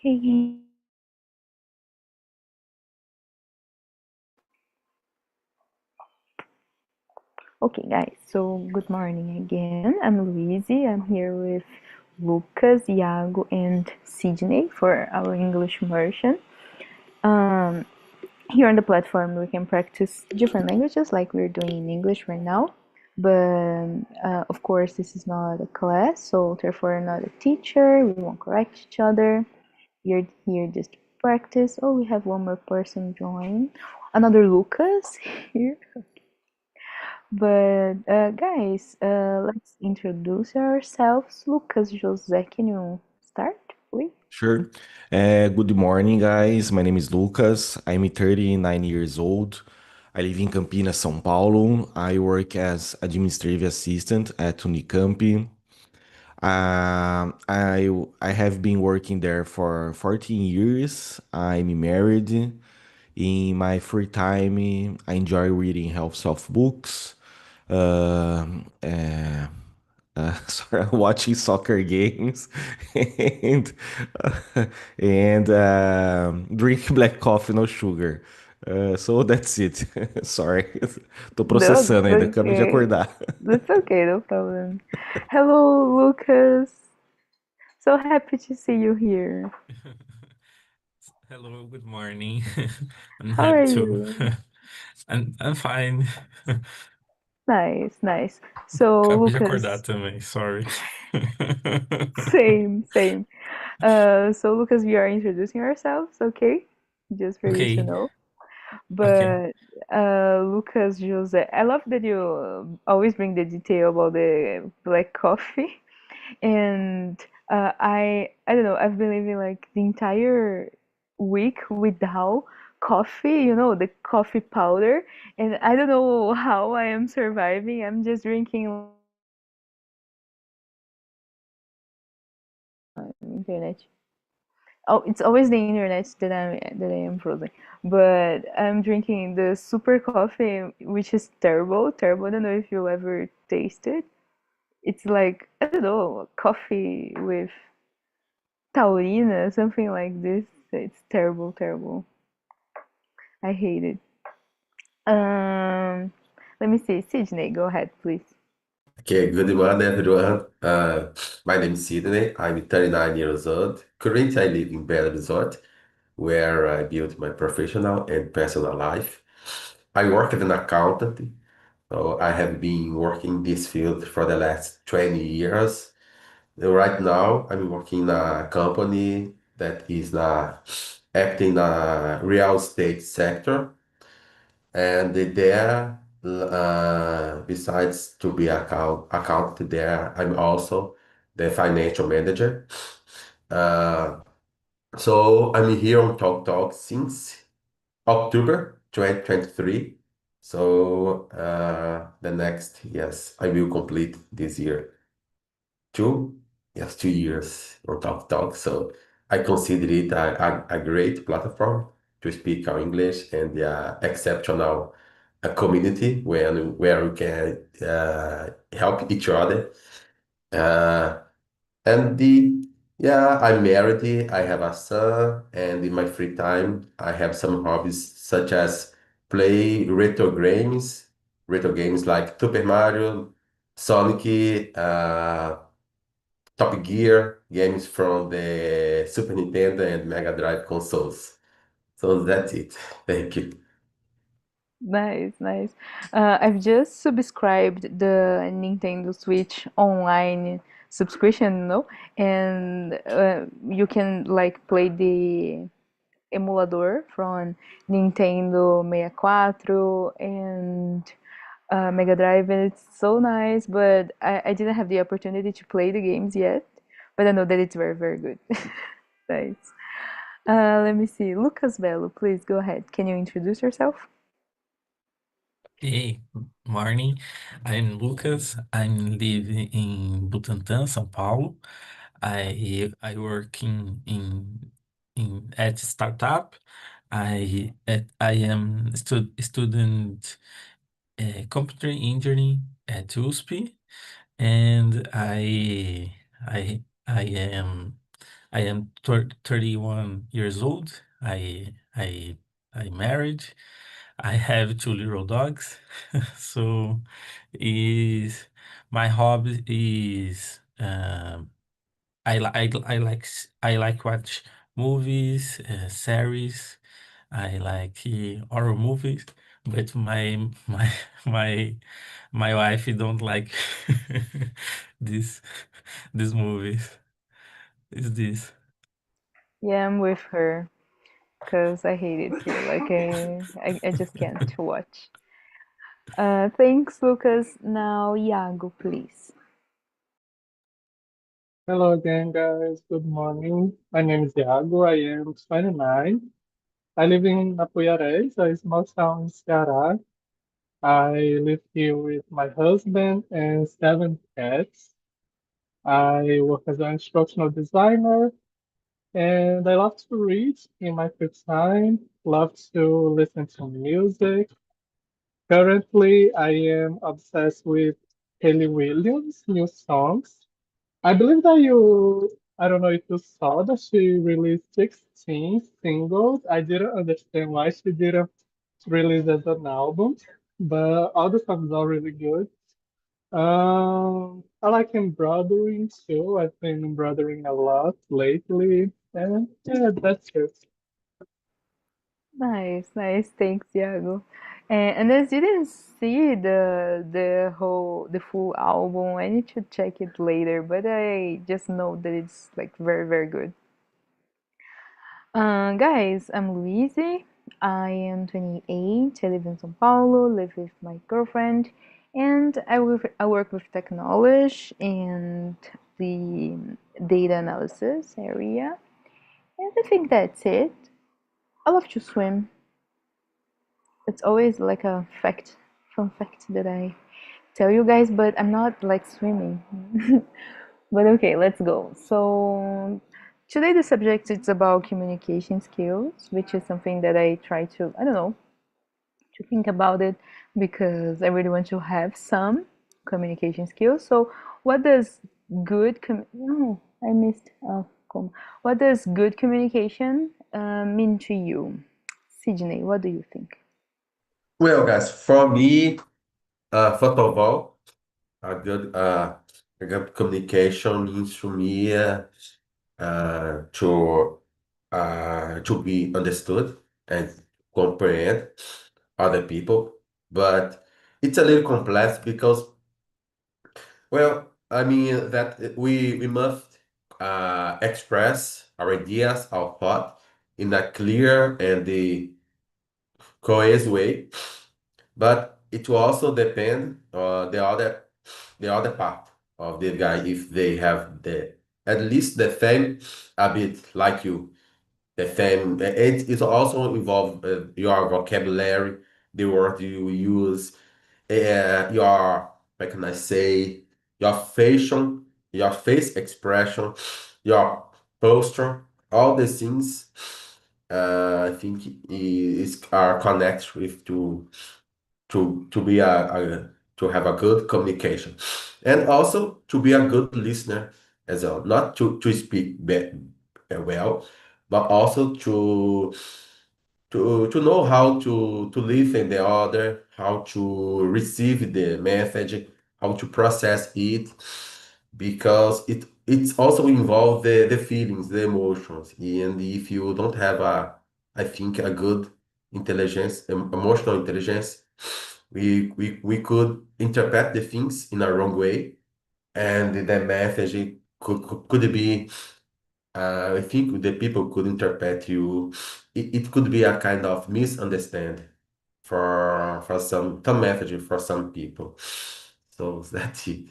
Hey. Okay, guys, so good morning again. I'm Louise. I'm here with Lucas, Iago, and Sydney for our English immersion. Um, Here on the platform, we can practice different languages like we're doing in English right now. But of course, this is not a class, so therefore, I'm not a teacher. We won't correct each other. You're here just to practice. Oh, we have one more person join. Another Lucas here. But guys, let's introduce ourselves. Lucas, José, can you start, please? Sure. Good morning, guys. My name is Lucas. I'm 39 years old. I live in Campinas, São Paulo. I work as administrative assistant at Unicamp. I have been working there for 14 years. I'm married. In my free time, I enjoy reading health self books. Uh, uh, sorry, watching soccer games and drink black coffee, no sugar. So that's it. Sorry, tô That's processando ainda, acabei de okay. acordar. That's okay, no problem. Hello, Lucas. So happy to see you here. Hello, good morning. I'm How are happy to. you? I'm fine. Nice, nice. So, Acabei de acordar Lucas, também, sorry. same, same. So Lucas, we are introducing ourselves, okay? Just for you to Okay, know. okay. But Lucas Jose, I love that you always bring the detail about the black coffee. And I don't know, I've been living like the entire week without coffee, the coffee powder. And I don't know how I am surviving. I'm just drinking internet. Oh, it's always the internet that I am frozen. But I'm drinking the super coffee, which is terrible, terrible. I don't know if you ever tasted. It's like, I don't know, coffee with taurina, something like this. It's terrible, terrible. I hate it. Um, Let me see. Sydney, go ahead, please. Okay, good morning, everyone. My name is Sydney. I'm 39 years old. Currently, I live in Belo Horizonte, where I built my professional and personal life. I work as an accountant, so I have been working in this field for the last 20 years. Right now, I'm working in a company that is acting in the real estate sector. And there, besides to be accountant there, I'm also the financial manager. Uh, so I'm here on Talk Talk since October 2023. So the next, yes, I will complete this year. Two, yes, 2 years on Talk Talk. So I consider it a great platform to speak our English and exceptional community where we can help each other. Uh, and I'm married, I have a son, and in my free time, I have some hobbies such as play retro games like Super Mario, Sonic, Top Gear, games from the Super Nintendo and Mega Drive consoles. So that's it. Thank you. Nice, nice. I've just subscribed the Nintendo Switch online subscription, and you can like play the emulador from Nintendo 64 and Mega Drive, and it's so nice. But I didn't have the opportunity to play the games yet, but I know that it's very, very good. Nice. Let me see. Lucas Bello, please go ahead. Can you introduce yourself? Hey, good morning. I'm Lucas. I'm living in Butantã, São Paulo. I work in at startup. I am student computer engineering at USP, and I am I am 31 years old. I married. I have two little dogs. So is my hobby is I like watch movies, series. I like horror movies, but my my wife don't like this these movies. Is this? Yeah, I'm with her because I hate it too. Like I just can't watch. Thanks, Lucas. Now, Iago, please. Hello again, guys. Good morning. My name is Iago. I am 29. I live in Apuiarés, a small town in Ceará. I live here with my husband and 7 cats. I work as an instructional designer, and I love to read in my free time, love to listen to music. Currently, I am obsessed with Haley Williams' new songs. I believe that I don't know if you saw that she released 16 singles. I didn't understand why she didn't release as an album, but all the songs are really good. I like embroidering too. I've been embroidering a lot lately, and yeah, that's it. Nice, nice. Thanks, Iago. And as you didn't see the full album, I need to check it later, but I just know that it's like very, very good. Guys, I'm Luise. I am 28. I live in São Paulo, live with my girlfriend, and I work with technology and the data analysis area. And I think that's it. I love to swim. It's always like a fun fact that I tell you guys, but I'm not like swimming. But okay, let's go. So today the subject is about communication skills, which is something that I try to, I don't know, to think about it because I really want to have some communication skills. So what does no, I missed a comma. What does good communication mean to you? Sydney, what do you think? Well, guys, for me, first of all, a good communication means to me uh, to to be understood and comprehend other people. But it's a little complex because, well, I mean that we must express our ideas, our thought in a clear and the cohesive way. But it will also depend the other part of the guy if they have the at least the same a bit like you. The same it is also involved your vocabulary, the word you use, your how can I say your your face expression, your posture, all the things I think is are connected with to be to have a good communication and also to be a good listener as well, not to speak well, but also to know how to listen the other, how to receive the message, how to process it, because it's also involved the feelings, the emotions. And if you don't have I think a good intelligence, emotional intelligence, we could interpret the things in a wrong way, and the message could be I think the people could interpret you. It could be a kind of misunderstanding for some message for some people. So that's it.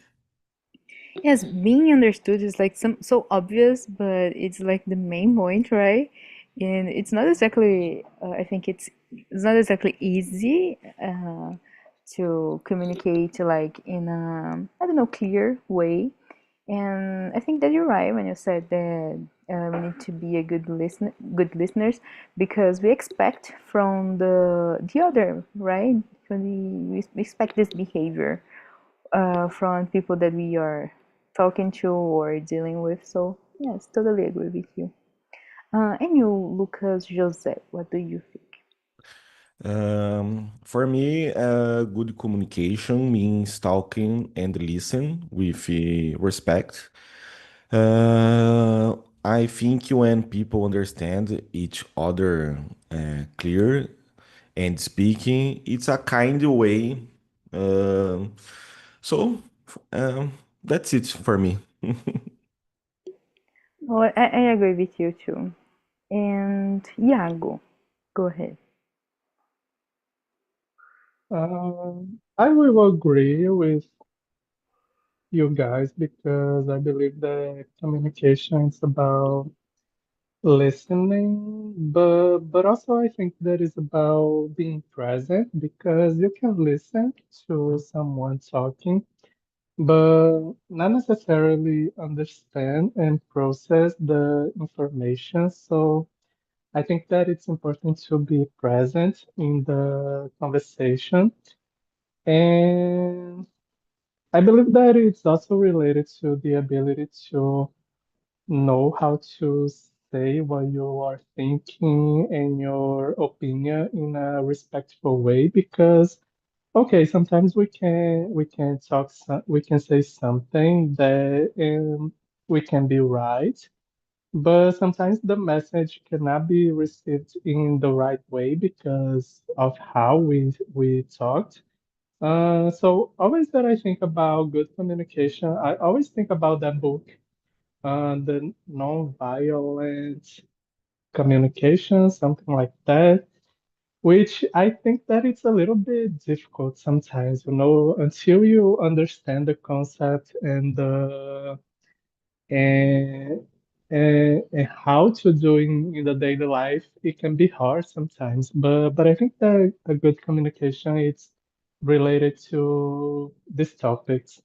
Yes, being understood is like so obvious, but it's like the main point, right? And it's not exactly. I think it's not exactly easy to communicate like in a I don't know clear way. And I think that you're right when you said that we need to be a good listeners, because we expect from the other, right? We expect this behavior from people that we are talking to or dealing with. So Yes, totally agree with you. And you, Lucas José, what do you think? For me, good communication means talking and listen with respect. I think when people understand each other clear and speaking, it's a kind of way. Um, so that's it for me. Well, I agree with you too. And Iago, go ahead. I will agree with you guys because I believe that communication is about listening, but also I think that is about being present because you can listen to someone talking, but not necessarily understand and process the information. So I think that it's important to be present in the conversation. And I believe that it's also related to the ability to know how to say what you are thinking and your opinion in a respectful way because okay, sometimes we can we can say something that we can be right, but sometimes the message cannot be received in the right way because of how we talked. So always that I think about good communication, I always think about that book, the non-violent communication, something like that, which I think that it's a little bit difficult sometimes, until you understand the concept and and how to do in the daily life, it can be hard sometimes. But I think that a good communication is related to these topics.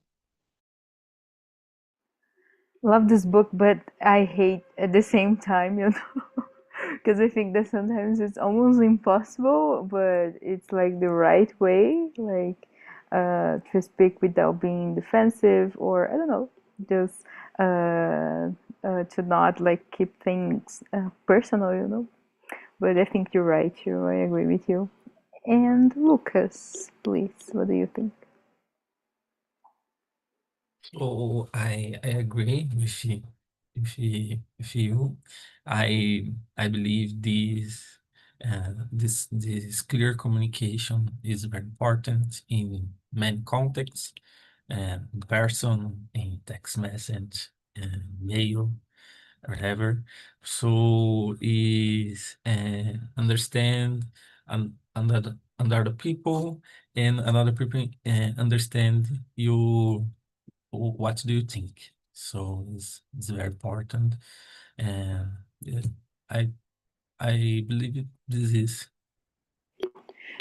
Love this book, but I hate at the same time, you know, because I think that sometimes it's almost impossible, but it's like the right way, like to speak without being defensive, or I don't know, just to not like keep things personal, you know. But I think you're right, too. I agree with you. And Lucas, please, what do you think? So I agree with you. I believe this clear communication is very important in many contexts, in person, in text message, mail, whatever. So is understand under the people and another people understand you what do you think? So it's very important, and yeah, I I believe this is.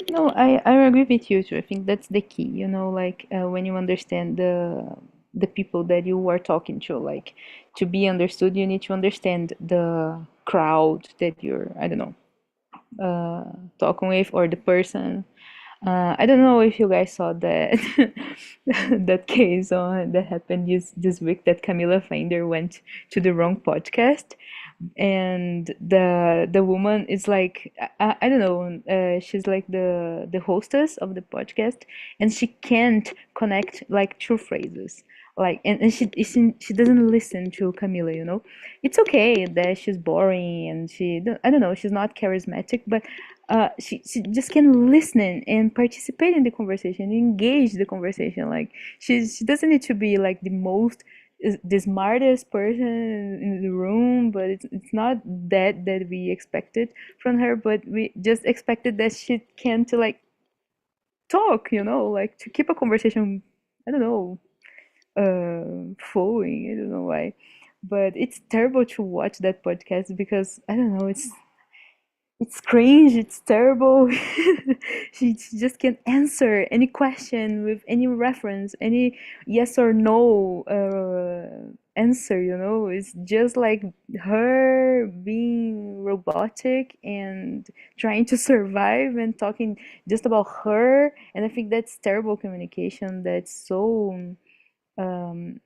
No, I agree with you too. I think that's the key, you know, like when you understand the people that you are talking to, like to be understood, you need to understand the crowd that you're, I don't know, talking with or the person. I don't know if you guys saw that that case on that happened this week that Camila Finder went to the wrong podcast, and the woman is like I don't know, she's like the hostess of the podcast, and she can't connect like two phrases, like and she doesn't listen to Camila, you know. It's okay that she's boring and I don't know, she's not charismatic, but she just can listen and participate in the conversation, engage the conversation. Like she doesn't need to be like the smartest person in the room, but it's not that we expected from her, but we just expected that she can to like talk, you know, like to keep a conversation, I don't know, flowing. I don't know why, but it's terrible to watch that podcast because I don't know, it's cringe, it's terrible. She just can't answer any question with any reference, any yes or no answer, you know? It's just like her being robotic and trying to survive and talking just about her. And I think that's terrible communication. That's so um,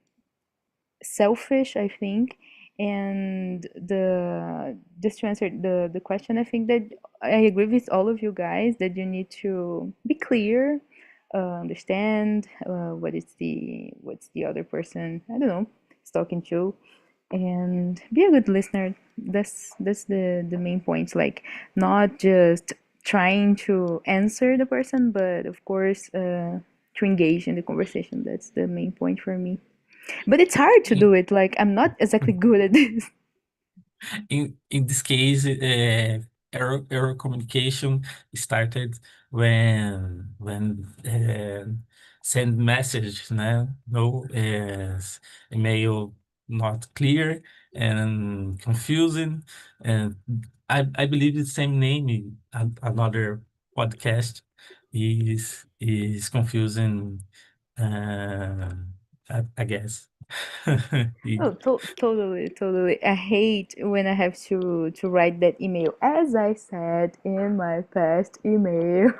selfish, I think. And the just to answer the question, I think that I agree with all of you guys that you need to be clear, understand what's the other person, I don't know, is talking to, and be a good listener. That's the main point. Like, not just trying to answer the person, but of course, to engage in the conversation. That's the main point for me. But it's hard to do it. Like, I'm not exactly good at this. In this case, error communication started when send message, no email not clear and confusing, and I believe the same name in another podcast is confusing. I guess. Oh, totally, totally. I hate when I have to write that email, as I said in my past email.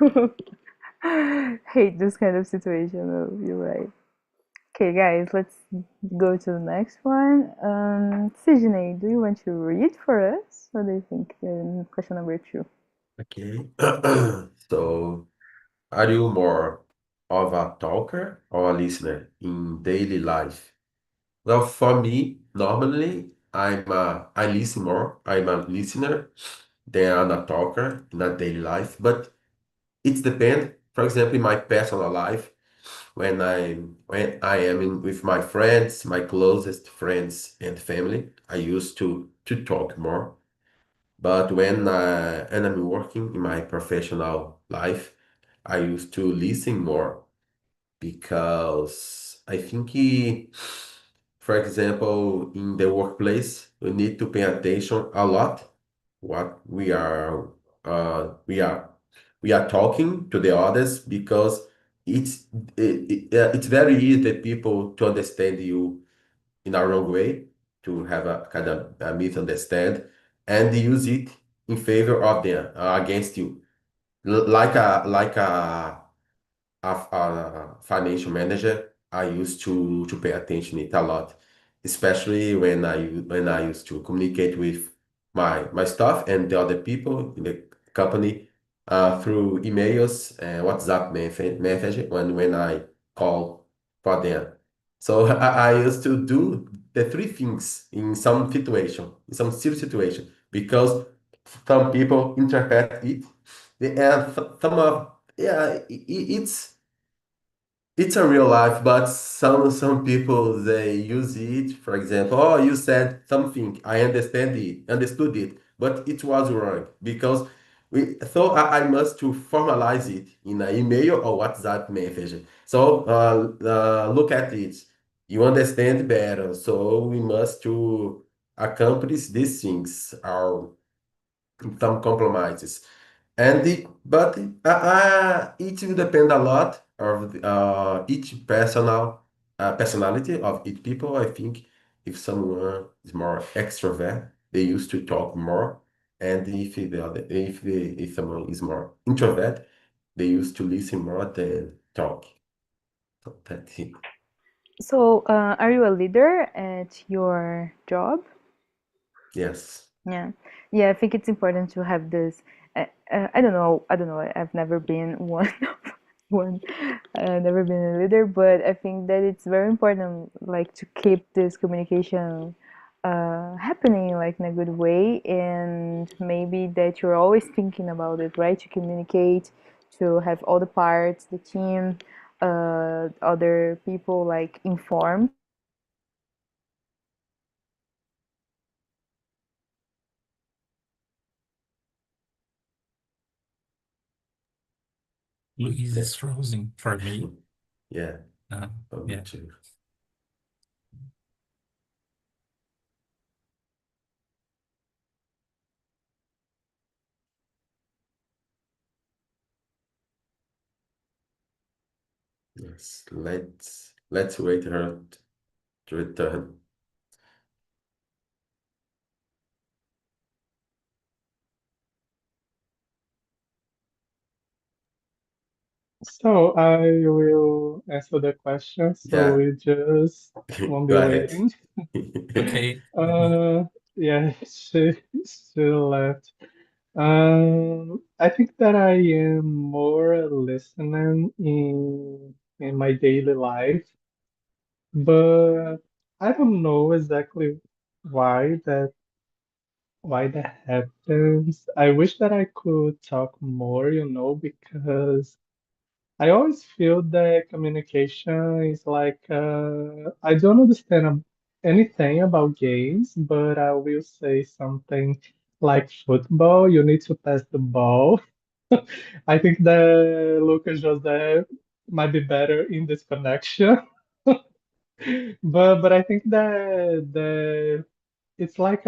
Hate this kind of situation. Oh, you're right. Okay, guys, let's go to the next one. Sijane, do you want to read for us? What do you think? Question number two. Okay. So, are you more of a talker or a listener in daily life? Well, for me, normally I listen more. I'm a listener than I'm a talker in a daily life. But it depends. For example, in my personal life, when I am with my friends, my closest friends and family, I used to talk more. But when I'm working in my professional life, I used to listen more because I think, for example, in the workplace, we need to pay attention a lot what we are we are talking to the others because it's it's very easy that people to understand you in a wrong way, to have a kind of a misunderstand and use it in favor of them, against you. Like a financial manager, I used to pay attention it a lot, especially when I used to communicate with my staff and the other people in the company, through emails and WhatsApp message when I call for them. So I used to do the three things in some situation, in some serious situation, because some people interpret it, and some of, yeah, it's a real life, but some people they use it. For example, oh, you said something, understood it, but it was wrong because we. So I must to formalize it in an email or WhatsApp message. So look at it. You understand better. So we must to accomplish these things. Our some compromises. But it will depend a lot of each personality of each people. I think if someone is more extrovert, they used to talk more, and if someone is more introvert, they used to listen more than talk. So that's it. So, are you a leader at your job? Yes. Yeah, yeah. I think it's important to have this. I don't know. I don't know. I've never been one one. Never been a leader, but I think that it's very important, like, to keep this communication happening, like, in a good way, and maybe that you're always thinking about it, right? To communicate, to have all the parts, the team, other people, like, informed. Luis Yeah. is frozen for me. Yeah. Uh, For me yeah. too. Yes. Let's wait her to return. So I will answer the question. So Yeah. we just won't be Go ahead. waiting. Okay. Uh, yeah, she left. I think that I am more listening in my daily life, but I don't know exactly why that happens. I wish that I could talk more, because I always feel that communication is like I don't understand anything about games, but I will say something like football. You need to pass the ball. I think that Lucas José might be better in this connection, but I think that it's like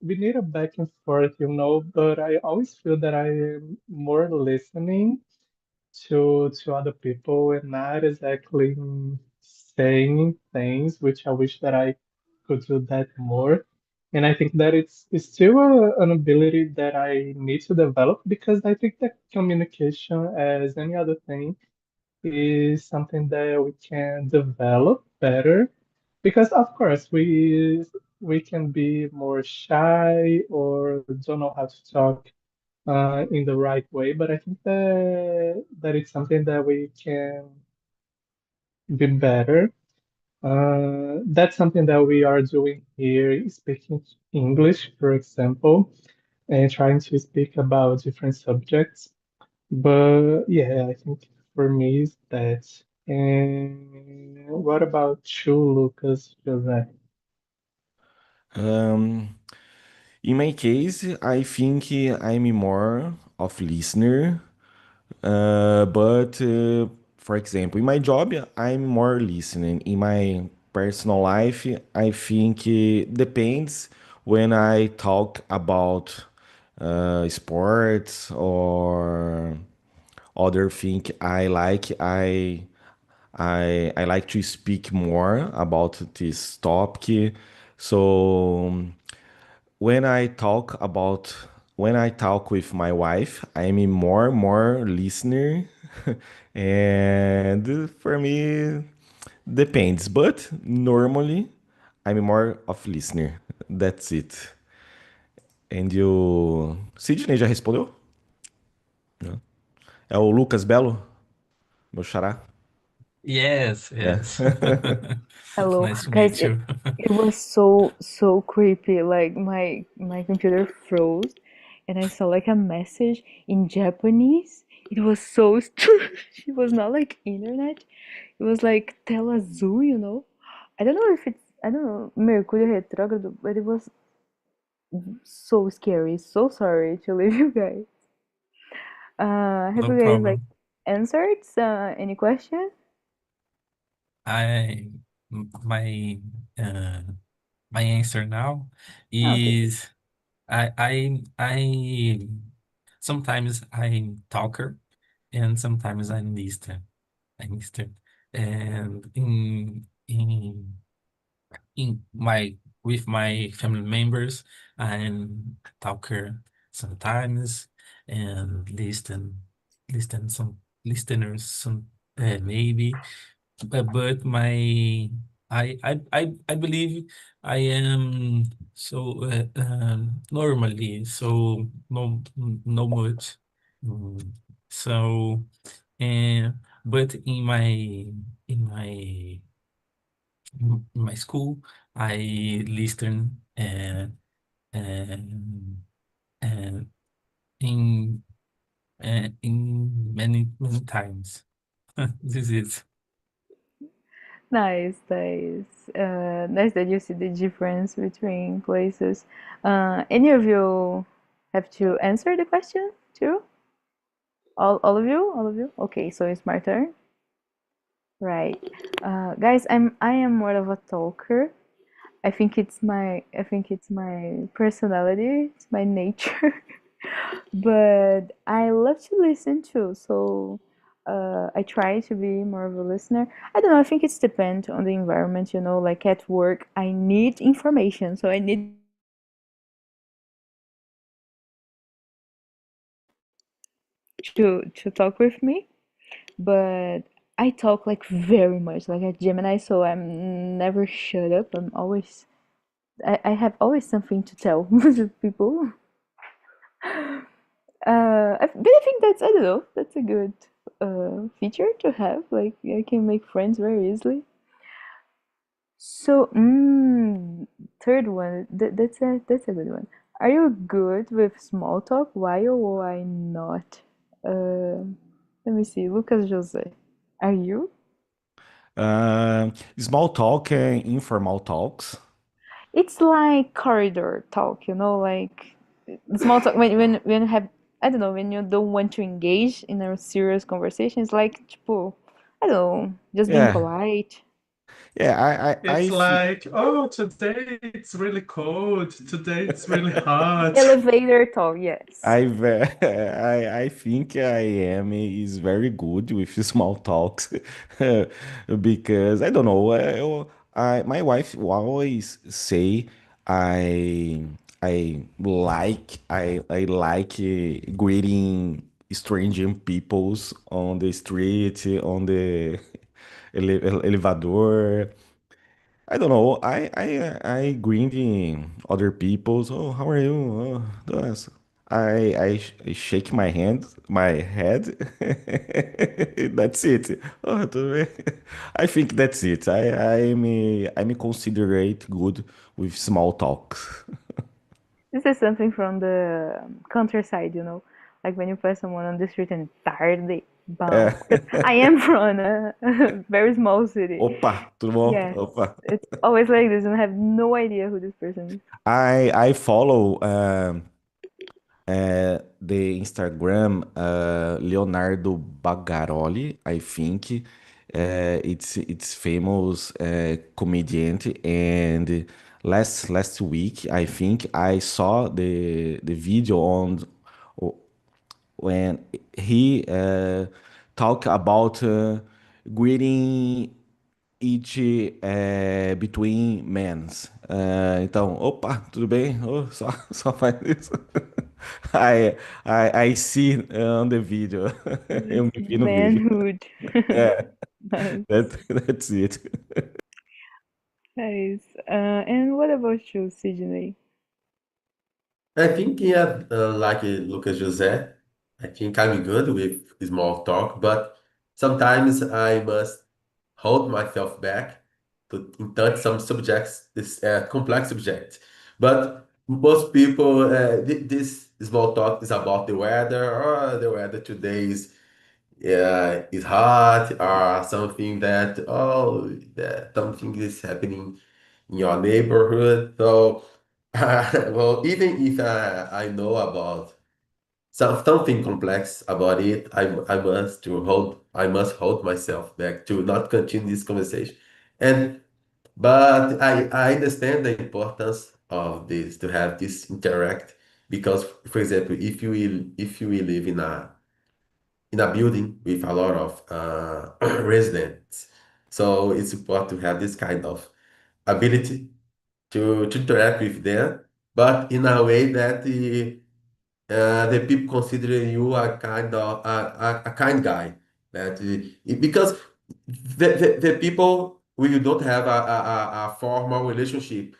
we need a back and forth, But I always feel that I am more listening to other people and not exactly saying things, which I wish that I could do that more. And I think that it's still an ability that I need to develop because I think that communication, as any other thing, is something that we can develop better. Because of course we can be more shy or don't know how to talk in the right way. But I think that it's something that we can be better. That's something that we are doing here, speaking English, for example, and trying to speak about different subjects. But yeah, I think for me is that. And what about you, Lucas José? Um, in my case, I think I'm more of listener. But for example, in my job, I'm more listening. In my personal life, I think it depends when I talk about sports or other thing I like. I like to speak more about this topic. So when I talk about when I talk with my wife, I'm a more listener, and for me depends. But normally, I'm more of listener. That's it. And you, Sidney já respondeu? Não. É o Lucas Belo, meu xará. Yes, É. yes. Hello, Nice to guys. meet It you. it was so creepy. Like my computer froze, and I saw like a message in Japanese. It was so strange. It was not like internet. It was like tela azul, you know. I don't know if it's I don't know Mercury retrógrado, but it was so scary. So sorry to leave you guys. Have No you guys like problem. answered any question? I my uh, my answer now Ah, okay. is I sometimes I'm talker and sometimes I'm listener. I'm listener. And in my with my family members, I'm talker sometimes and listen some listeners some maybe. But I believe I am so normally so no much. Mm, So but in my in my school I listen and and in in many times. This is Nice, nice. Nice that you see the difference between places. Any of you have to answer the question too? All of you? All of you? Okay, so it's my turn. Right. Guys, I am more of a talker. I think it's my personality, it's my nature. But I love to listen too, so I try to be more of a listener. I don't know, I think it's depends on the environment, you know, like at work I need information, so I need to talk with me. But I talk like very much like a Gemini, so I'm never shut up. I'm always I have always something to tell people. But I think that's, I don't know, that's a good feature to have. Like, I can make friends very easily. So, third one, that's a good one. Are you good with small talk? Why or why not? Uh, Let me see, Lucas Jose. Are you? Small talk and informal talks. It's like corridor talk, like small talk when you have, I don't know, when you don't want to engage in a serious conversation. It's like, tipo, I don't know, just being Yeah, polite. yeah. I It's feel. like, oh, today it's really cold. Today it's really hot. Elevator talk, yes. I think I am is very good with small talks because I don't know. My wife will always say I I like greeting stranger peoples on the street on the elevador. I don't know. I greeting other people. Oh, how are you? Oh, that's, I shake my hand, my head. That's it. Oh, tudo bem. I think that's it. I'm considerate good with small talks. This is something from the countryside, like when you pass someone on the street and tarde, bom. Because I am from a very small city. Opa, tudo bom? Yes, Opa. it's always like this, and I have no idea who this person is. I follow the Instagram Leonardo Bagaroli, I think. It's famous comedian, and last week I think I saw the video on when he talked about greeting each between men's. Então, opa, tudo bem? Oh, só faz isso. I see on the video. This Eu me vi no vídeo. manhood. É, Nice, that's it. nice. And what about you, Sydney? I think, yeah, like Lucas Jose, I think I'm good with small talk, but sometimes I must hold myself back to touch some subjects, this complex subject. But most people, this small talk is about the weather, or the weather today is hot, or something that, oh, that something is happening in your neighborhood. So, well, even if I know about something complex about it, I must hold myself back to not continue this conversation. And but I understand the importance of this to have this interact because, for example, if you will live in a building with a lot of residents, so it's important to have this kind of ability to interact with them, but in a way that the people consider you a kind of a kind guy that because the people we don't have a formal relationship,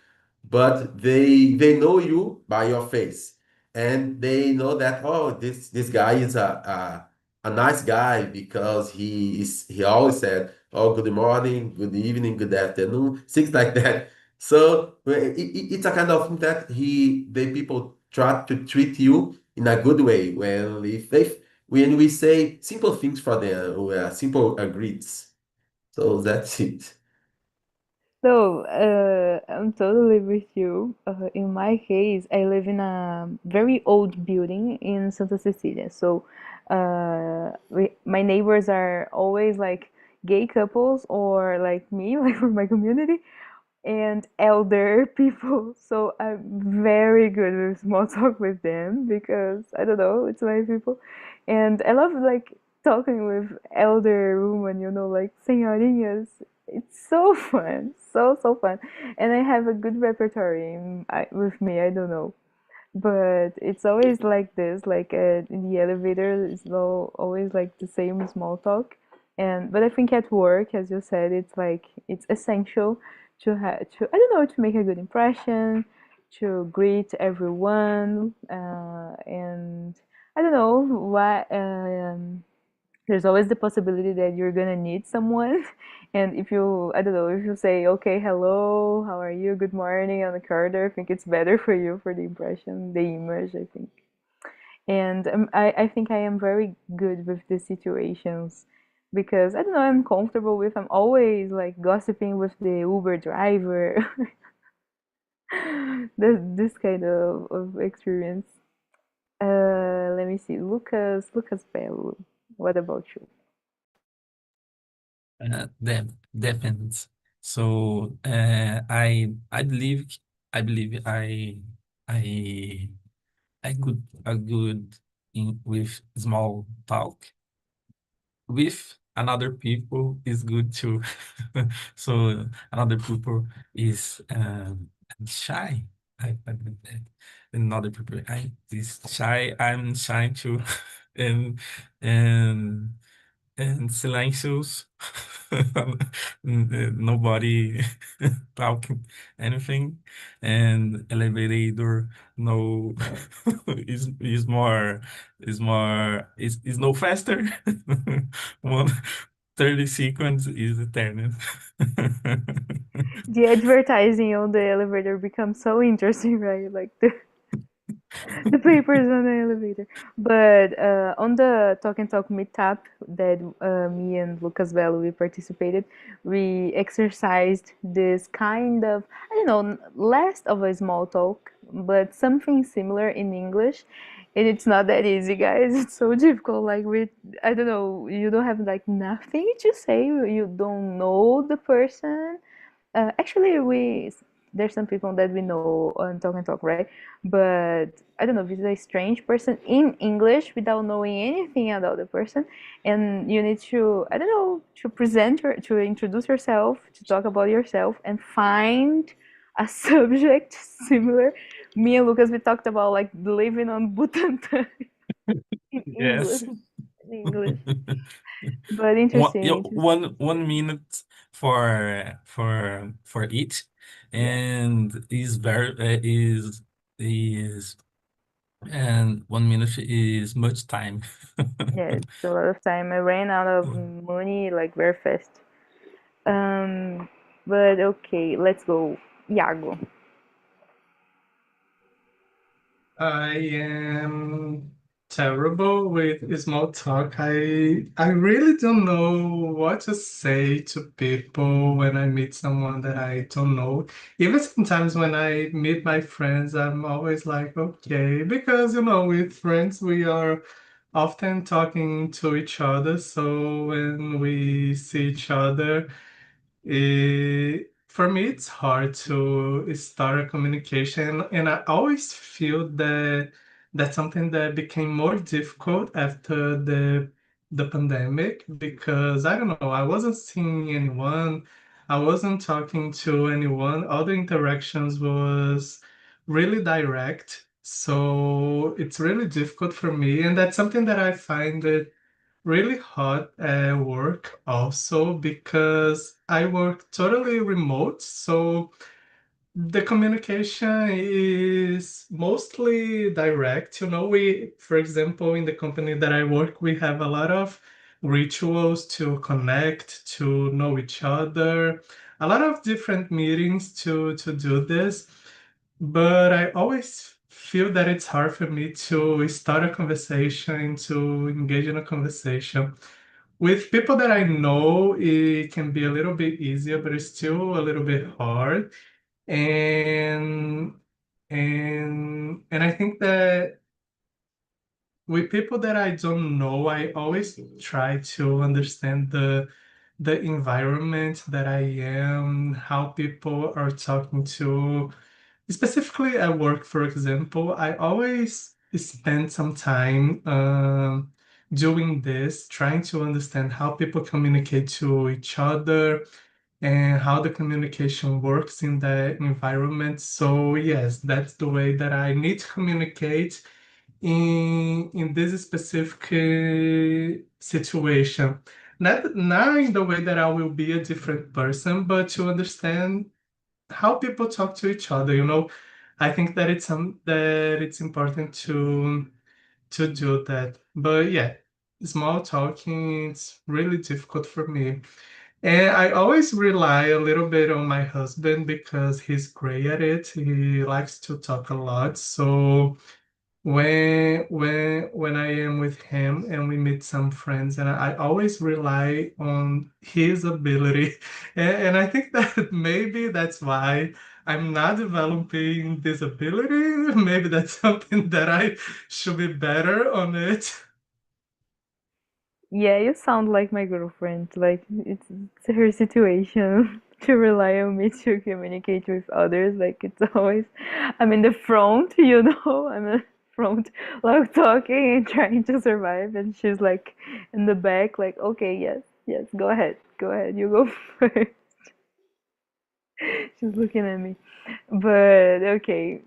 but they know you by your face, and they know that, oh, this guy is a nice guy because he always said, oh, good morning, good evening, good afternoon, things like that. So it's a kind of thing that the people try to treat you in a good way when we say simple things for them, or simple greets. So that's it. So, I'm totally with you. In my case, I live in a very old building in Santa Cecilia. So, my neighbors are always like gay couples or like me, like from my community, and elder people. So I'm very good with small talk with them because I don't know, it's my people. And I love like talking with elder women, like senhorinhas. It's so fun, so fun. And I have a good repertoire with me, I don't know. But it's always like this, like in the elevator, it's always like the same small talk. But I think at work, as you said, it's like it's essential to I don't know, to make a good impression, to greet everyone, and I don't know why. There's always the possibility that you're gonna need someone, and if you I don't know, if you say okay, hello, how are you, good morning on the corridor, I think it's better for you, for the impression, the image, I think. And I think I am very good with these situations because I don't know, I'm comfortable with, I'm always like gossiping with the Uber driver. This kind of experience. Let me see, Lucas Bello, what about you? Depends. So I believe I I good with small talk. With another people is good too. So another people is shy. I believe that. Another people I is shy. I'm shy too. and and and silencios. Nobody talking anything, and elevator no is no faster. One 30 seconds is eternal. The advertising on the elevator becomes so interesting, right? Like the papers on the elevator. But on the Talk and Talk meetup that me and Lucas Bello we participated, we exercised this kind of, I don't know, less of a small talk, but something similar in English. And it's not that easy, guys. It's so difficult. Like I don't know, you don't have like nothing to say. You don't know the person. Actually, there's some people that we know on Talk and Talk, right? But I don't know, if it's a strange person in English without knowing anything about the person, and you need to, I don't know, to introduce yourself, to talk about yourself, and find a subject similar. Me and Lucas, we talked about like living on Butantan in Yes. English, but One, interesting, yeah, interesting. 1 minute for each, Yeah. and is and 1 minute is much time. Yeah, it's a lot of time. I ran out of money like very fast. Um, but okay, let's go. Iago. I am terrible with small talk. I really don't know what to say to people when I meet someone that I don't know. Even sometimes when I meet my friends, I'm always like, okay, because with friends we are often talking to each other. So when we see each other, for me, it's hard to start a communication, and I always feel that that's something that became more difficult after the pandemic because I don't know, I wasn't seeing anyone, I wasn't talking to anyone. All the interactions was really direct, so it's really difficult for me, and that's something that I find it really hard at work also because I work totally remote. So the communication is mostly direct. For example, in the company that I work, we have a lot of rituals to connect, to know each other, a lot of different meetings to do this. But I always feel that it's hard for me to start a conversation, to engage in a conversation. With people that I know, it can be a little bit easier, but it's still a little bit hard. And and I think that with people that I don't know, I always try to understand the environment that I am, how people are talking to. Specifically at work, for example, I always spend some time doing this, trying to understand how people communicate to each other and how the communication works in the environment. So yes, that's the way that I need to communicate in this specific situation. Not in the way that I will be a different person, but to understand how people talk to each other. I think that it's important to do that. But yeah, small talking it's really difficult for me. And I always rely a little bit on my husband because he's great at it. He likes to talk a lot. So when I am with him and we meet some friends, and I always rely on his ability. And I think that maybe that's why I'm not developing this ability. Maybe that's something that I should be better on it. Yeah, you sound like my girlfriend. Like it's her situation to rely on me to communicate with others. Like it's always, I'm in the front, I'm in the front, like talking and trying to survive, and she's like in the back, like, okay, yes, yes, go ahead, you go first. She's looking at me. But okay,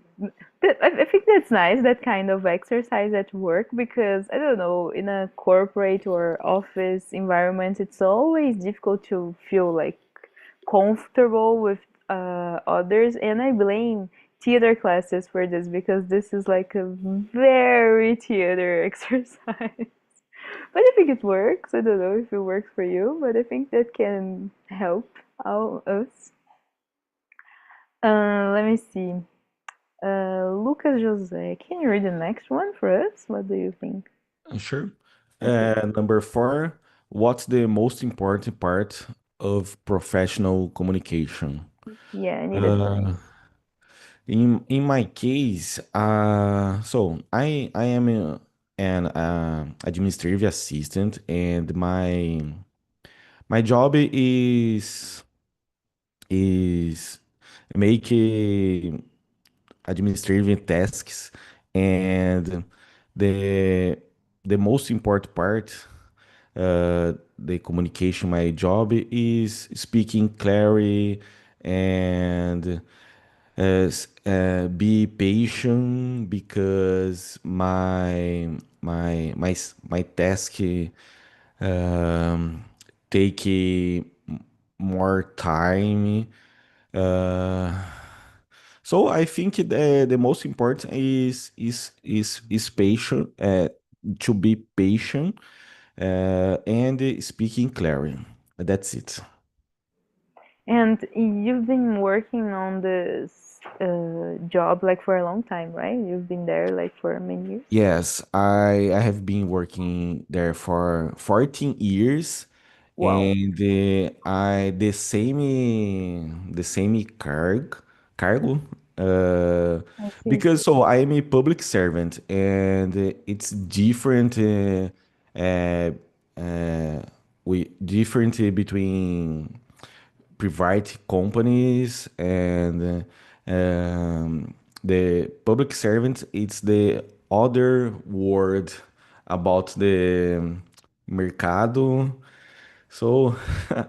I think that's nice, that kind of exercise at work, because I don't know, in a corporate or office environment, it's always difficult to feel like comfortable with others, and I blame theater classes for this because this is like a very theater exercise. But I think it works. I don't know if it works for you, but I think that can help all us. Let me see. Lucas Jose, can you read the next one for us? What do you think? Sure. Okay. Number four, what's the most important part of professional communication? Yeah, I need advice. Uh, in my case, so I am an administrative assistant, and my job is make administrative tasks, and the the most important part, the communication my job is speaking clearly and be patient because my task um, take more time. Uh, so I think the most important is patient, to be patient, and speaking clearly. That's it. And you've been working on this job like for a long time, right? You've been there like for many years. Yes, I have been working there for 14 years, Wow, and I the same cargo, uh, I see. because so I am a public servant, and it's different, uh, uh, we different between private companies and the public servant. It's the other word about the mercado. So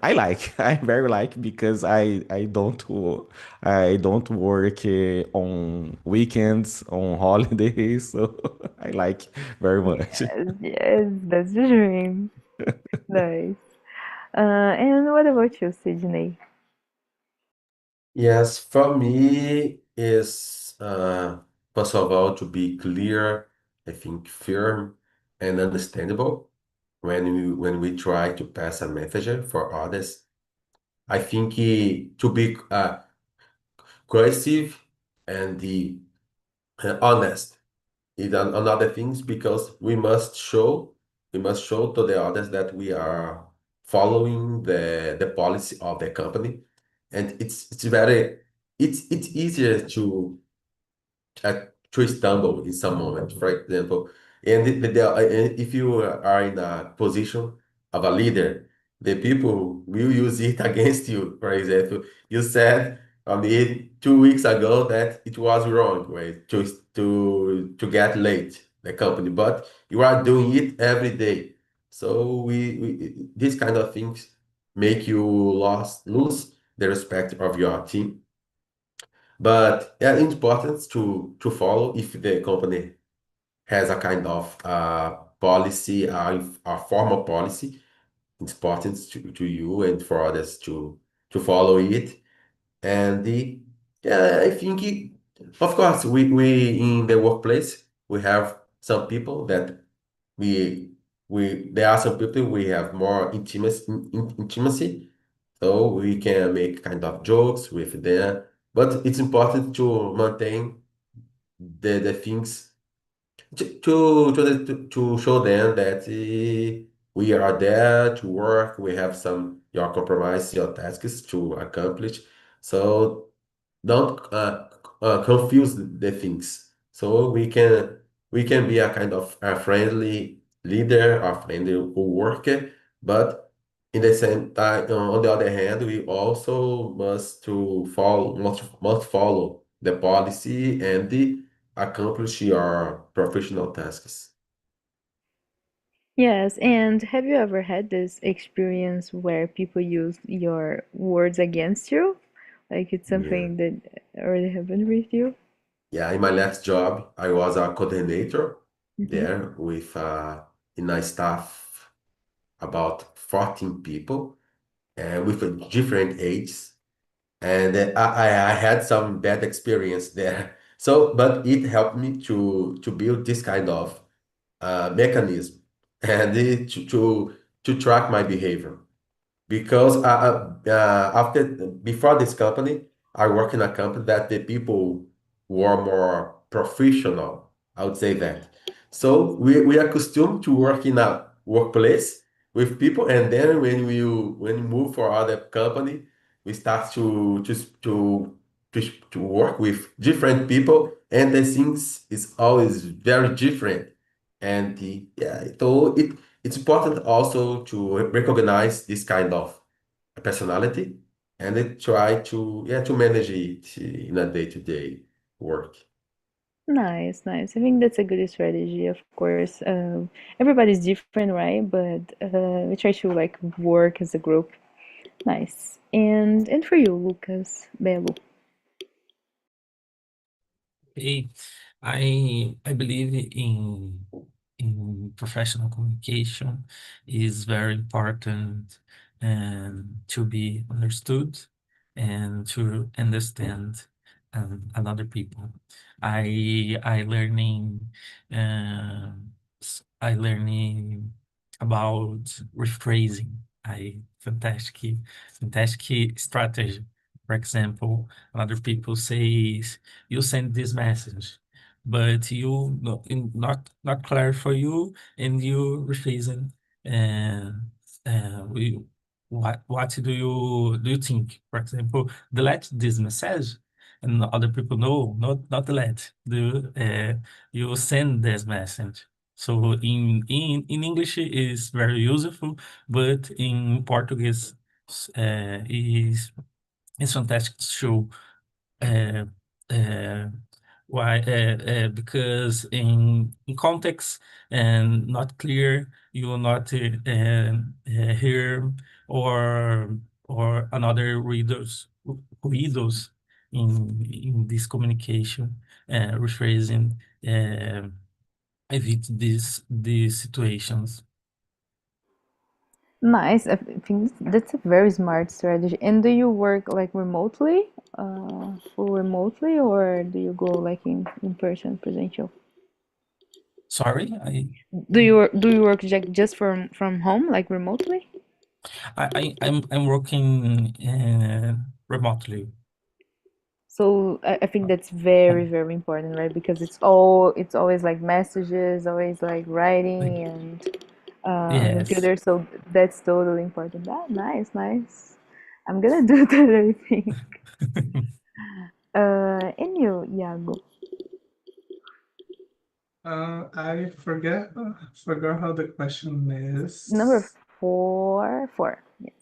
I very like because I don't work on weekends, on holidays, so I like very much. Yes, yes, that's the dream. Nice. And what about you, Sydney? Yes, for me is first of all to be clear, I think firm and understandable when we try to pass a message for others. I think to be cohesive and honest is another things because we must show to the others that we are following the policy of the company, and it's easier uh, to stumble in some moment, for example. And if you are in a position of a leader, the people will use it against you. For example, you said I mean 2 weeks ago that it was wrong, right, to get late the company, but you are doing it every day. So we these kind of things make you lose the respect of your team, but yeah, it's important to follow if the company has a kind of policy, a formal policy. It's important to you and for others to follow it. And Yeah, I think of course we in the workplace we have some people that we there are some people we have more intimacy, so we can make kind of jokes with them. But it's important to maintain the things to show them that we are there to work. We have some your compromise, your tasks to accomplish. So don't confuse the things. So we can be a kind of a friendly leader, a friendly worker, but in the same time, on the other hand, we also must follow the policy and accomplish your professional tasks. Yes, and have you ever had this experience where people use your words against you? Like it's Yeah. something that already happened with you? Yeah, in my last job, I was a coordinator Mm-hmm. there with in a staff about 14 people and with different ages. And I had some bad experience there. So, but it helped me to build this kind of mechanism and to track my behavior because before this company, I work in a company that the people were more professional. I would say that. So we are accustomed to work in a workplace with people, and then when we move for other company, we start to work with different people, and the things is always very different. And yeah, so it's important also to recognize this kind of personality and then try to manage it in a day-to-day work. Nice, nice. I think that's a good strategy, of course. Everybody's different, right? But we try to like work as a group. Nice. And for you, Lucas Belo. Okay, I believe in professional communication is very important and to be understood and to understand another people. I learning I learning about rephrasing. I fantastic strategy. For example, other people says you send this message, but you not clear for you, and you refusing. And we what do you think? For example, delete this message, and other people know not delete. You send this message. So in English is very useful, but in Portuguese is fantastic to show uh, uh, why because in context and not clear you will not hear or another readers in this communication rephrasing uh, evite these situations. Nice. I think that's a very smart strategy. And do you work like remotely, full remotely, or do you go like in person, presential? Sorry, Do you work just from home, like remotely? I'm working remotely. So I think that's very, very important, right? Because it's always like messages, always like writing and on Yes. computer. So that's totally important. Ah, nice, nice. I'm gonna do that, I think. And you, Iago, I forgot how the question number is. four. Yes.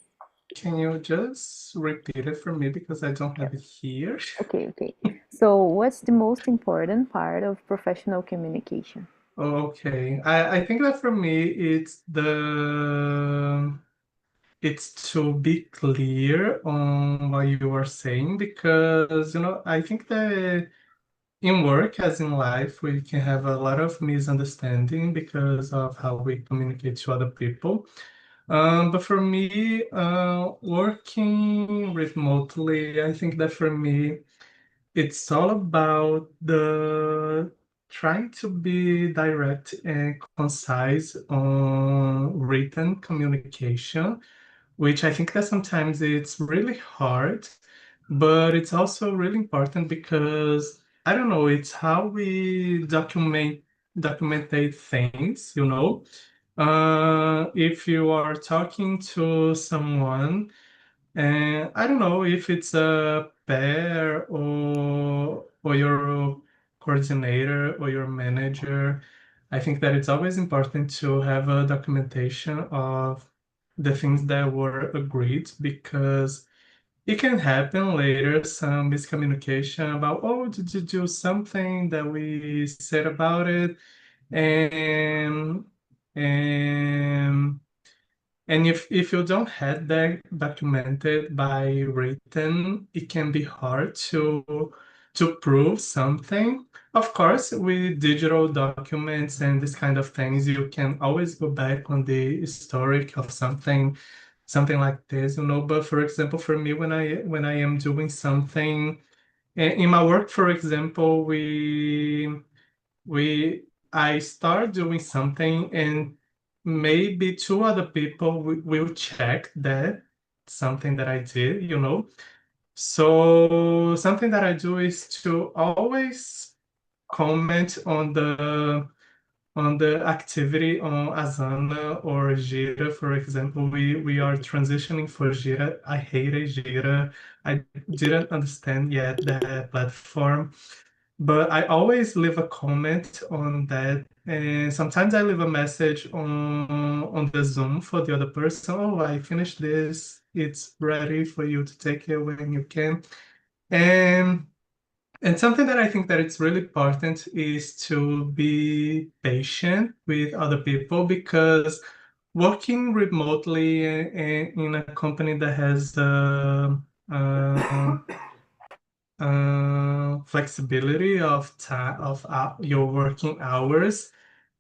Can you just repeat it for me because I don't have it here? Okay, okay. So what's the most important part of professional communication? Okay. I think that for me it's to be clear on what you are saying because I think that in work as in life we can have a lot of misunderstanding because of how we communicate to other people. But for me, working remotely, I think that for me it's all about the trying to be direct and concise on written communication, which I think that sometimes it's really hard, but it's also really important because I don't know, it's how we documentate things, you know. If you are talking to someone, and I don't know if it's a pair or your coordinator or your manager. I think that it's always important to have a documentation of the things that were agreed because it can happen later, some miscommunication about, oh, did you do something that we said about it? And and and if you don't have that documented by written, it can be hard to prove something. Of course, with digital documents and this kind of things, you can always go back on the historic of something like this, you know. But for example, for me, when I am doing something in my work, for example, we I start doing something and maybe two other people will check that something that I did, you know. So something that I do is to always comment on the activity on Asana or Jira, for example. We are transitioning for Jira. I hated Jira. I didn't understand yet that platform, but I always leave a comment on that. And sometimes I leave a message on the Zoom for the other person. Oh, I finished this. It's ready for you to take it when you can. And and something that I think that it's really important is to be patient with other people because working remotely in a company that has uh, flexibility of time of your working hours.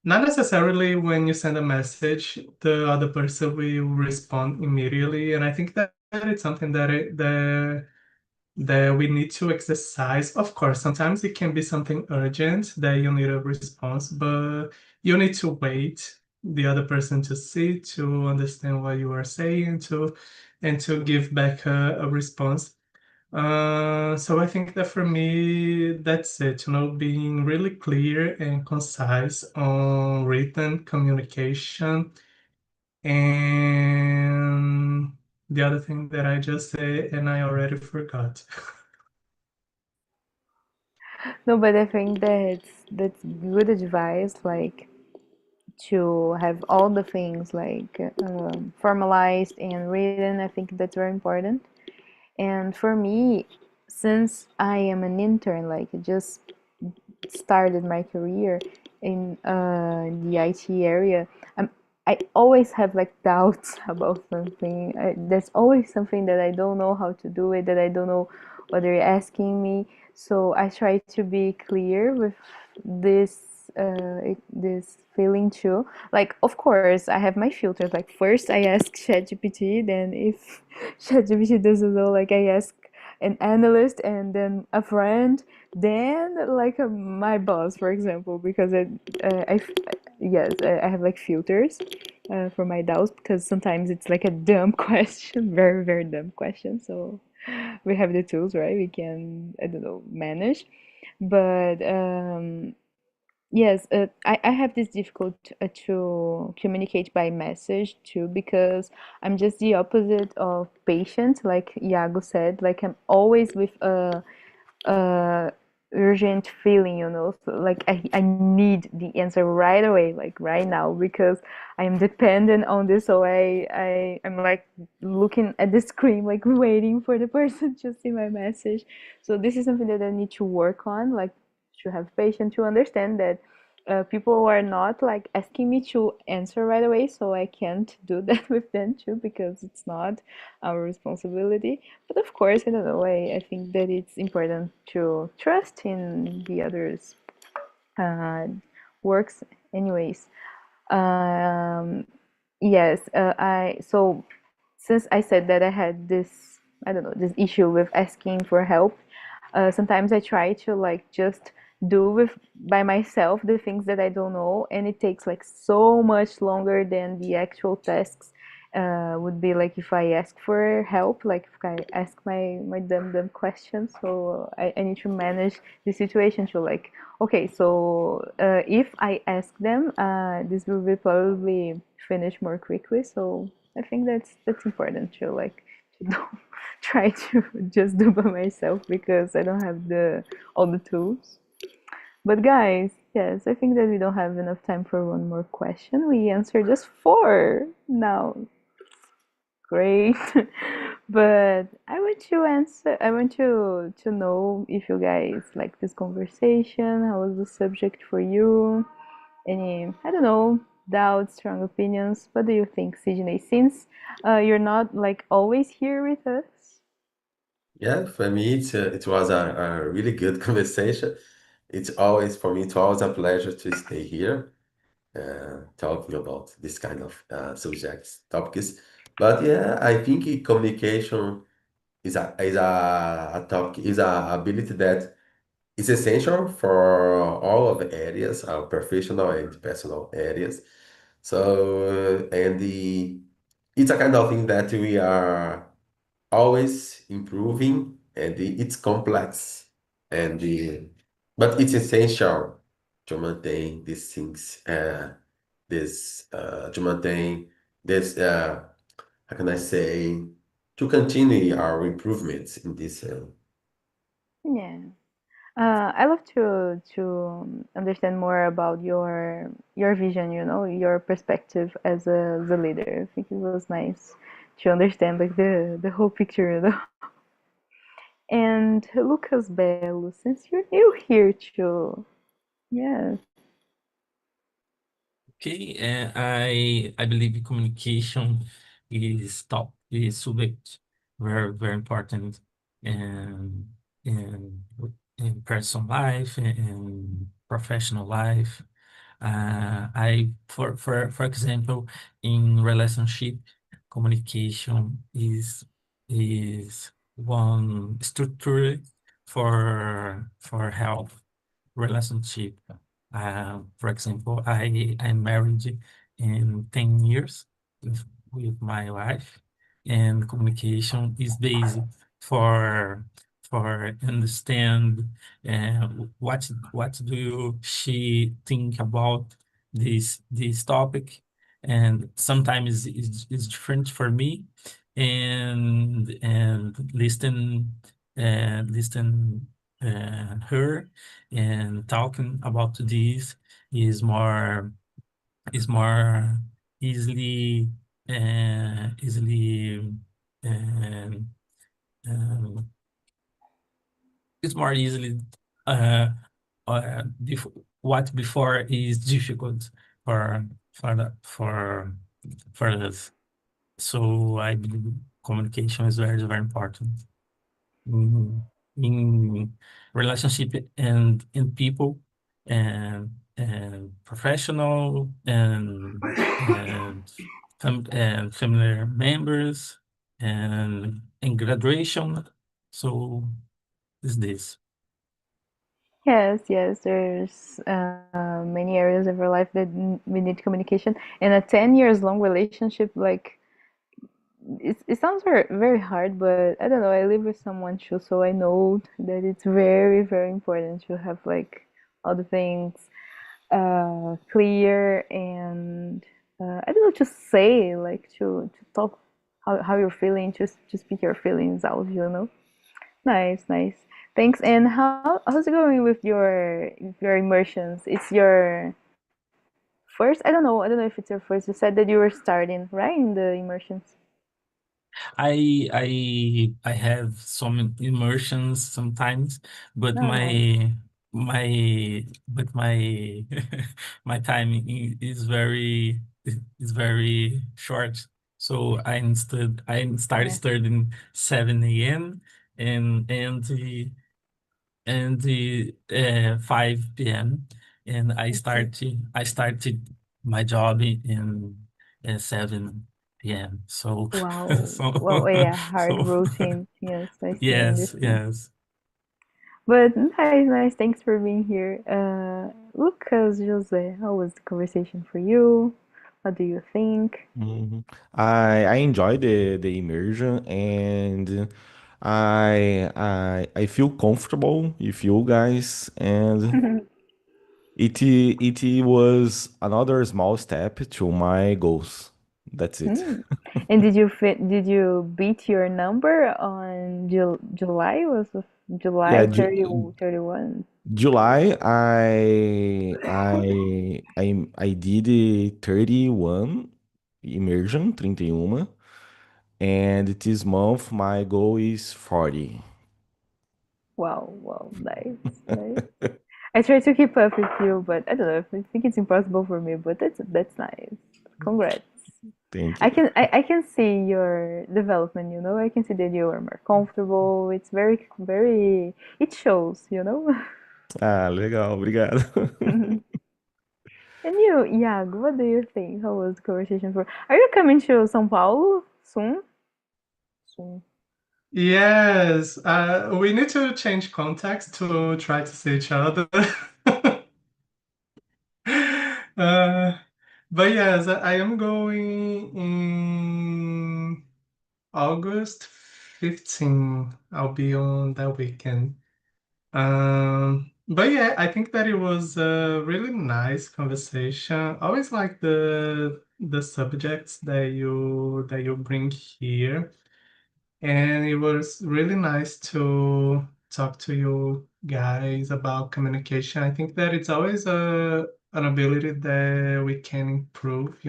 Not necessarily when you send a message, the other person will respond immediately, and I think that it's something that we need to exercise. Of course, sometimes it can be something urgent that you need a response, but you need to wait the other person to see, to understand what you are saying, to and to give back a response. So I think that for me, that's it, you know, being really clear and concise on written communication. And the other thing that I just said, and I already forgot. No, but I think that's good advice, like to have all the things like formalized and written. I think that's very important. And for me, since I am an intern, like just started my career in the IT area, I'm, I always have like doubts about something. There's always something that I don't know how to do it, that I don't know what they're asking me. So I try to be clear with this this feeling too. Like, of course, I have my filters. Like, first I ask ChatGPT, then if ChatGPT doesn't know, like I ask an analyst and then a friend, then like my boss, for example, because yes, I have like filters for my doubts because sometimes it's like a dumb question, very very dumb question. So we have the tools, right? We can, I don't know, manage. But yes, I have this difficult to communicate by message too because I'm just the opposite of patient, like Iago said. Like I'm always with a urgent feeling, you know, so like I need the answer right away, like right now, because I am dependent on this. So I'm like looking at the screen, like waiting for the person to see my message. So this is something that I need to work on, like to have patience, to understand that people are not like asking me to answer right away, so I can't do that with them too because it's not our responsibility. But of course, I don't know. I think that it's important to trust in the others' uh, works, anyways. Um, yes, I so since I said that I had this, I don't know, this issue with asking for help, Sometimes I try to like just do with by myself the things that I don't know, and it takes like so much longer than the actual tasks would be like if I ask for help, like if I ask my dumb questions. So I need to manage the situation to like, okay, so if I ask them, this will be probably finish more quickly. So I think that's important to like to don't try to just do by myself because I don't have the all the tools. But guys, yes, I think that we don't have enough time for one more question. We answered just four now. Great. But I want to answer, I want to know if you guys like this conversation. How was the subject for you? Any, I don't know, doubts, strong opinions? What do you think, Sydney? Since you're not like always here with us. Yeah, for me, it was a really good conversation. It's always, for me, it's always a pleasure to stay here, talking about this kind of subjects, topics. But yeah, I think communication is a topic, is a ability that is essential for all of the areas, our professional and personal areas. So, it's a kind of thing that we are always improving, and it's complex, and but it's essential to maintain these things, this to maintain this, how can I say, to continue our improvements in this. Yeah. I love to understand more about your vision, you know, your perspective as a leader. I think it was nice to understand like the whole picture, you know. And Lucas Belo, since you're new here too, yes, Okay, I believe communication is subject very important in in in personal life and professional life. For example, in relationship, communication is one structure for health relationship. For example, I'm married in 10 years with my wife, and communication is basic for understand uh, what do she think about this topic, and sometimes it's different for me, and listen her, and talking about this is more easily easily um, um, it's more easily uh, what before is difficult for for us. So I believe communication is very important in, in relationship and in people, and professional and family members, and in graduation. So is this. yes, yes. There's many areas of our life that we need communication, and a 10 years long relationship, like it sounds very hard, but I don't know. I live with someone too, so I know that it's very important to have like all the things clear and I don't know to say like to talk how you're feeling, to speak your feelings out, you know. Nice, nice. Thanks. And how's it going with your immersions? It's your first? I don't know if it's your first. You said that you were starting, right, in the immersions. I have some immersions sometimes, but No, nice. my my timing is very short. So I started Yeah. studying 7 a.m. and 5 p.m. and Okay. I started my job in 7 p.m. So Wow. so Well, yeah, hard so routine. Yes, I see, I yes, understand. yes. But nice, nice. Thanks for being here. Lucas, Jose, how was the conversation for you? What do you think? Mhm. I enjoy the immersion, and I feel comfortable with you guys, and it was another small step to my goals. That's it. Hmm. And did you beat your number on July? Was it Yeah, July 30, 31? July I did a 31 immersion, 31, and this month my goal is 40. Wow, wow, nice, nice. I try to keep up with you, but I don't know. I think it's impossible for me, but that's nice. Congrats. Thank I you. can I can see your development, you know. I can see that you are more comfortable. It's very very it shows, you know. Ah, legal, obrigado. And you, Iago, what do you think? How was the conversation for? Are you coming to São Paulo soon? Soon. Yes, we need to change context to try to see each other. Uh, but yes, I am going in August 15. I'll be on that weekend. But yeah, I think that it was a really nice conversation. I always like the subjects that you bring here. And it was really nice to talk to you guys about communication. I think that it's always an ability that we can improve,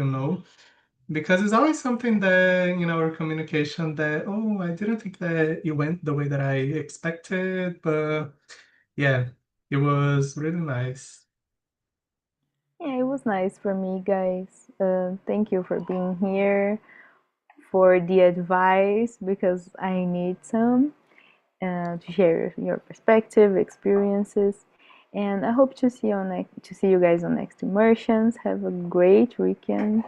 because it's always something that in our communication that, oh, I didn't think that it went the way that I expected, but yeah, it was really nice. Yeah, it was nice for me, guys. Thank you for being here, for the advice, because I need some to share your perspective, experiences, and I hope to see you guys on next immersions. Have a great weekend.